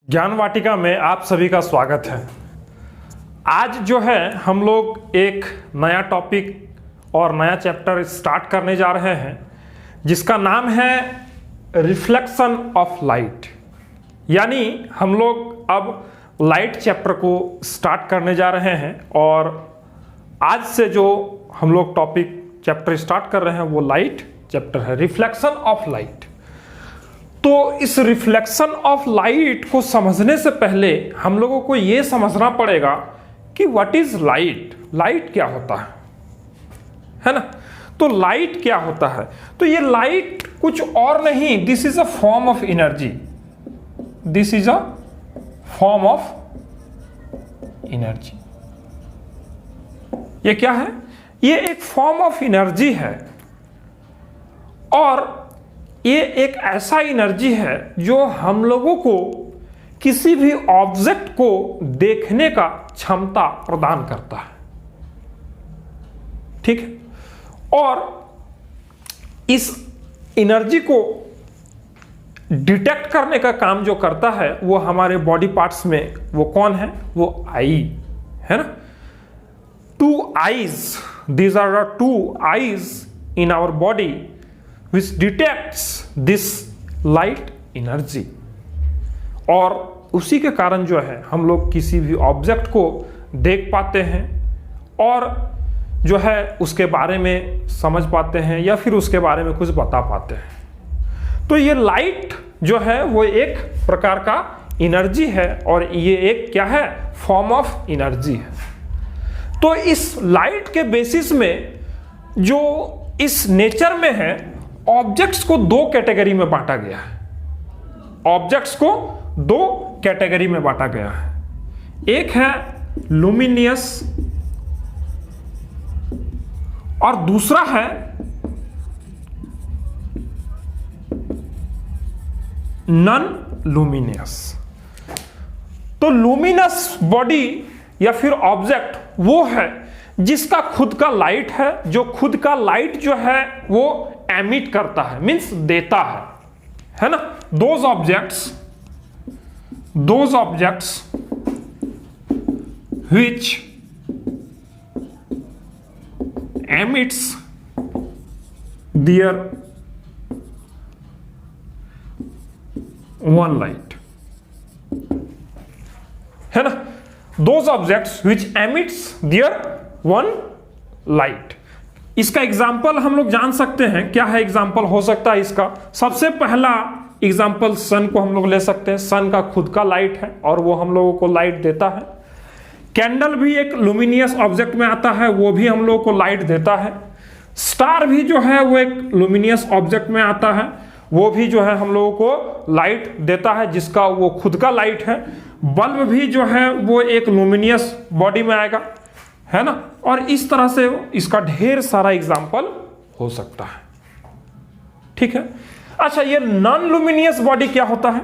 ज्ञान वाटिका में आप सभी का स्वागत है। आज जो है हम लोग एक नया टॉपिक और नया चैप्टर स्टार्ट करने जा रहे हैं जिसका नाम है रिफ्लेक्शन ऑफ लाइट। यानी हम लोग अब लाइट चैप्टर को स्टार्ट करने जा रहे हैं और आज से जो हम लोग टॉपिक चैप्टर स्टार्ट कर रहे हैं वो लाइट चैप्टर है, रिफ्लेक्शन ऑफ लाइट। तो इस रिफ्लेक्शन ऑफ लाइट को समझने से पहले हम लोगों को यह समझना पड़ेगा कि व्हाट इज लाइट, लाइट क्या होता है ना। तो लाइट क्या होता है? तो ये लाइट कुछ और नहीं, this is a form of energy, this is a form of energy. ये क्या है? ये एक फॉर्म ऑफ एनर्जी है और ये एक ऐसा एनर्जी है जो हम लोगों को किसी भी ऑब्जेक्ट को देखने का क्षमता प्रदान करता है, ठीक है। और इस एनर्जी को डिटेक्ट करने का काम जो करता है वो हमारे बॉडी पार्ट्स में वो कौन है? वो आई है ना। Two eyes, these are the two eyes in our body which detects this light energy। और उसी के कारण जो है हम लोग किसी भी ऑब्जेक्ट को देख पाते हैं और जो है उसके बारे में समझ पाते हैं या फिर उसके बारे में कुछ बता पाते हैं। तो ये लाइट जो है वो एक प्रकार का एनर्जी है और ये एक क्या है? फॉर्म ऑफ एनर्जी है। तो इस लाइट के बेसिस में जो इस नेचर में है, ऑब्जेक्ट्स को दो कैटेगरी में बांटा गया है। ऑब्जेक्ट्स को दो कैटेगरी में बांटा गया है। एक है लुमिनियस और दूसरा है नॉन लुमिनियस। तो लुमिनस बॉडी या फिर ऑब्जेक्ट वो है जिसका खुद का लाइट है, जो खुद का लाइट जो है वो एमिट करता है, मींस देता है ना। Those objects which emits their one light, है ना। those objects which emits their one light। इसका एग्जाम्पल हम लोग जान सकते हैं, क्या है एग्जाम्पल हो सकता है इसका? सबसे पहला एग्जाम्पल सन को हम लोग ले सकते हैं। सन का खुद का लाइट है और वो हम लोगों को लाइट देता है। कैंडल भी एक लुमिनियस ऑब्जेक्ट में आता है, वो भी हम लोगों को लाइट देता है। स्टार भी जो है वो एक लुमिनियस ऑब्जेक्ट में आता है, वो भी जो है हम लोगों को लाइट देता है जिसका वो खुद का लाइट है। बल्ब भी जो है वो एक लुमिनियस बॉडी में आएगा, है ना। और इस तरह से इसका ढेर सारा एग्जाम्पल हो सकता है, ठीक है। अच्छा, ये नॉन लुमिनियस बॉडी क्या होता है?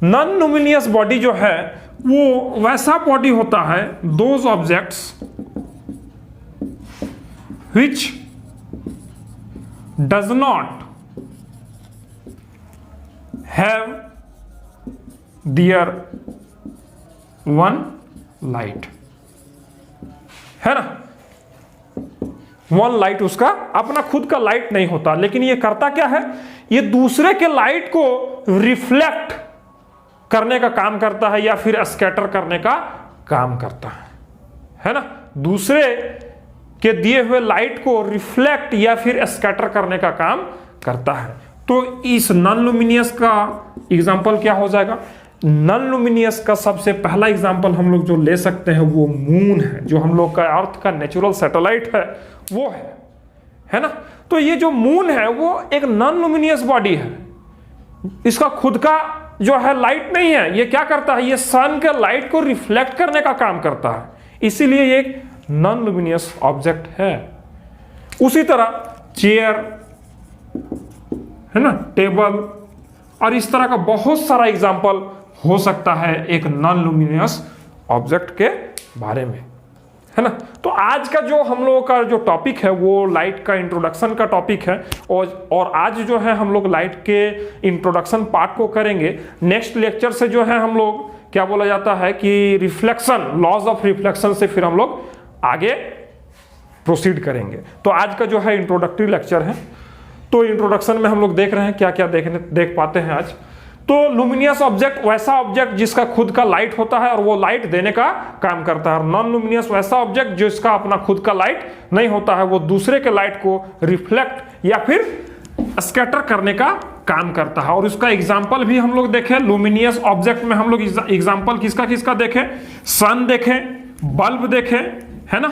नॉन लुमिनियस बॉडी जो है वो वैसा बॉडी होता है, those objects which does not have their one light, है ना। वन लाइट, उसका अपना खुद का लाइट नहीं होता, लेकिन ये करता क्या है? ये दूसरे के लाइट को रिफ्लेक्ट करने का काम करता है या फिर स्कैटर करने का काम करता है ना। दूसरे के दिए हुए लाइट को रिफ्लेक्ट या फिर स्कैटर करने का काम करता है। तो इस नॉन लुमिनियस का एग्जाम्पल क्या हो जाएगा? नॉन लुमिनियस का सबसे पहला एग्जांपल हम लोग जो ले सकते हैं वो मून है, जो हम लोग का अर्थ का नेचुरल सैटेलाइट है वो है ना। तो ये जो मून है वो एक नॉन लुमिनियस बॉडी है, इसका खुद का जो है लाइट नहीं है। ये क्या करता है? ये सन के लाइट को रिफ्लेक्ट करने का काम करता है, इसीलिए ये एक नॉन लुमिनियस ऑब्जेक्ट है। उसी तरह चेयर है ना, टेबल और इस तरह का बहुत सारा एग्जाम्पल हो सकता है एक नॉन लुमिनियस ऑब्जेक्ट के बारे में, है ना। तो आज का जो हम लोगों का जो टॉपिक है वो लाइट का इंट्रोडक्शन का टॉपिक है, और आज जो है हम लोग लाइट के इंट्रोडक्शन पार्ट को करेंगे। नेक्स्ट लेक्चर से जो है हम लोग क्या बोला जाता है कि रिफ्लेक्शन, लॉज ऑफ रिफ्लेक्शन से फिर हम लोग आगे प्रोसीड करेंगे। तो आज का जो है इंट्रोडक्टरी लेक्चर है। तो इंट्रोडक्शन में हम लोग देख रहे हैं क्या क्या देख पाते हैं आज। तो लुमिनियस ऑब्जेक्ट वैसा ऑब्जेक्ट जिसका खुद का लाइट होता है और वो लाइट देने का काम करता है, और नॉन लुमिनियस वैसा ऑब्जेक्ट जिसका अपना खुद का लाइट नहीं होता है, वो दूसरे के लाइट को रिफ्लेक्ट या फिर स्कैटर करने का काम करता है। और उसका एग्जाम्पल भी हम लोग देखें। लुमिनियस ऑब्जेक्ट में हम लोग एग्जाम्पल किसका किसका देखें? सन देखें, बल्ब देखें, है ना।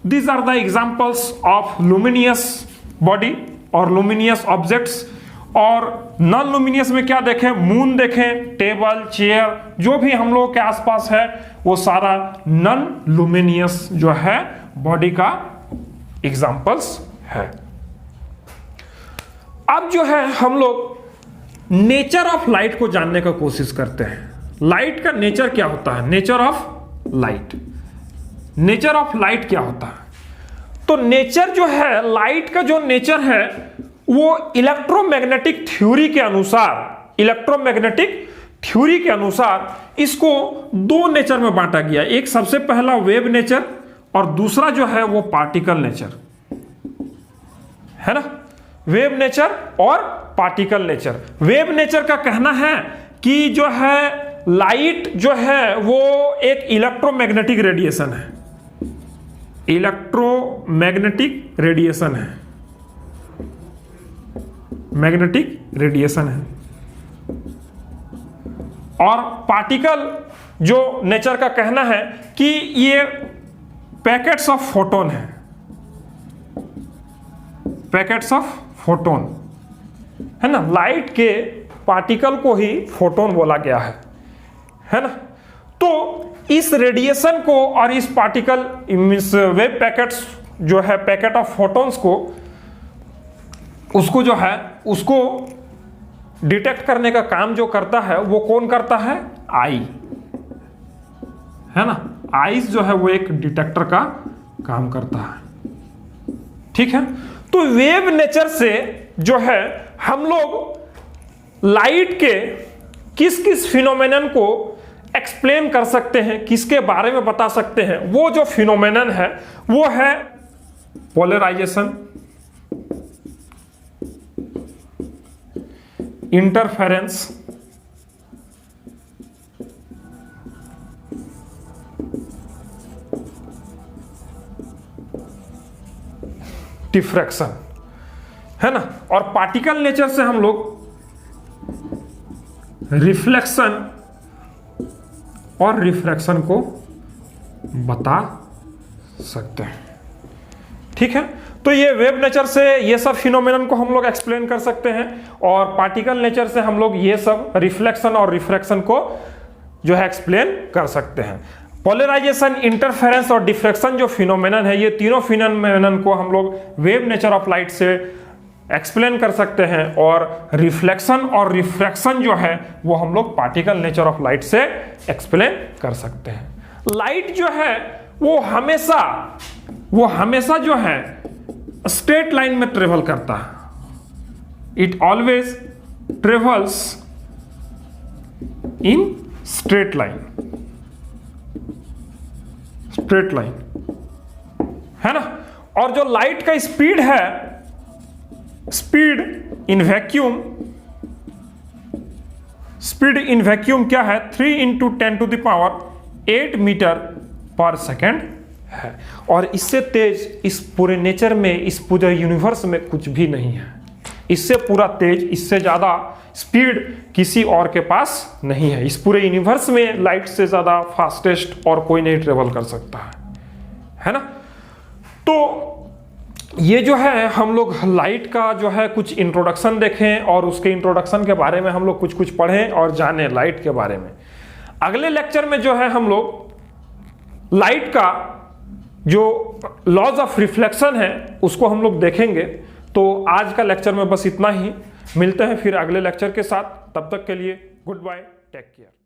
These are the examples of luminous body और लुमिनियस ऑब्जेक्ट्स। और नॉन लुमिनियस में क्या देखें? मून देखें, टेबल, चेयर, जो भी हम लोग के आसपास है वो सारा नॉन लुमिनियस जो है बॉडी का एग्जाम्पल्स है। अब जो है हम लोग नेचर ऑफ लाइट को जानने का कोशिश करते हैं। लाइट का नेचर क्या होता है? Nature of light, nature of light क्या होता है? तो नेचर जो है लाइट का, जो नेचर है वो इलेक्ट्रोमैग्नेटिक थ्योरी के अनुसार, इलेक्ट्रोमैग्नेटिक थ्योरी के अनुसार इसको दो नेचर में बांटा गया। एक सबसे पहला वेव नेचर और दूसरा जो है वो पार्टिकल नेचर, है ना। वेव नेचर और पार्टिकल नेचर। वेव नेचर का कहना है कि जो है लाइट जो है वो एक इलेक्ट्रोमैग्नेटिक रेडिएशन है, इलेक्ट्रोमैग्नेटिक रेडिएशन है, मैग्नेटिक रेडिएशन है। और पार्टिकल जो नेचर का कहना है कि ये पैकेट्स ऑफ फोटोन है, पैकेट्स ऑफ फोटोन, है ना। लाइट के पार्टिकल को ही फोटोन बोला गया है ना। तो इस रेडिएशन को और इस पार्टिकल मींस वेव पैकेट्स जो है, पैकेट ऑफ फोटोन्स को, उसको जो है उसको डिटेक्ट करने का काम जो करता है वो कौन करता है? आई, है ना। आईज जो है वो एक डिटेक्टर का काम करता है, ठीक है। तो वेव नेचर से जो है हम लोग लाइट के किस किस फिनोमेनन को एक्सप्लेन कर सकते हैं, किसके बारे में बता सकते हैं। वो जो फिनोमेनन है वो है पोलराइजेशन, इंटरफेरेंस, डिफ्रैक्शन, है ना। और पार्टिकल नेचर से हम लोग रिफ्लेक्शन और रिफ्रैक्शन को बता सकते हैं, ठीक है। तो ये वेव नेचर से ये सब फिनोमेनन को हम लोग एक्सप्लेन कर सकते हैं, और पार्टिकल नेचर से हम लोग ये सब रिफ्लेक्शन और रिफ्रैक्शन को जो है एक्सप्लेन कर सकते हैं। पोलराइजेशन, इंटरफेरेंस और डिफ्रैक्शन जो फिनोमेनन है, ये तीनों फिनोमेनन को हम लोग वेव नेचर ऑफ लाइट से एक्सप्लेन कर सकते हैं, और रिफ्लेक्शन और रिफ्रैक्शन जो है वो हम लोग पार्टिकल नेचर ऑफ लाइट से एक्सप्लेन कर सकते हैं। लाइट जो है वो हमेशा जो है स्ट्रेट लाइन में ट्रेवल करता है। It always travels in straight line, straight line, है ना। और जो लाइट का स्पीड है, speed in vacuum, speed in vacuum क्या है? 3 × 10⁸ मीटर पर सेकेंड है। और इससे तेज इस पूरे नेचर में, इस पूरे यूनिवर्स में कुछ भी नहीं है। इससे पूरा तेज, इससे ज्यादा स्पीड किसी और के पास नहीं है। इस पूरे यूनिवर्स में लाइट से ज्यादा फास्टेस्ट और कोई नहीं ट्रेवल कर सकता है ना। तो ये जो है हम लोग लाइट का जो है कुछ इंट्रोडक्शन देखें, और उसके इंट्रोडक्शन के बारे में हम लोग कुछ कुछ पढ़ें और जानें लाइट के बारे में। अगले लेक्चर में जो है हम लोग लाइट का जो लॉज ऑफ रिफ्लेक्शन है उसको हम लोग देखेंगे। तो आज का लेक्चर में बस इतना ही। मिलते हैं फिर अगले लेक्चर के साथ। तब तक के लिए गुड बाय, टेक केयर।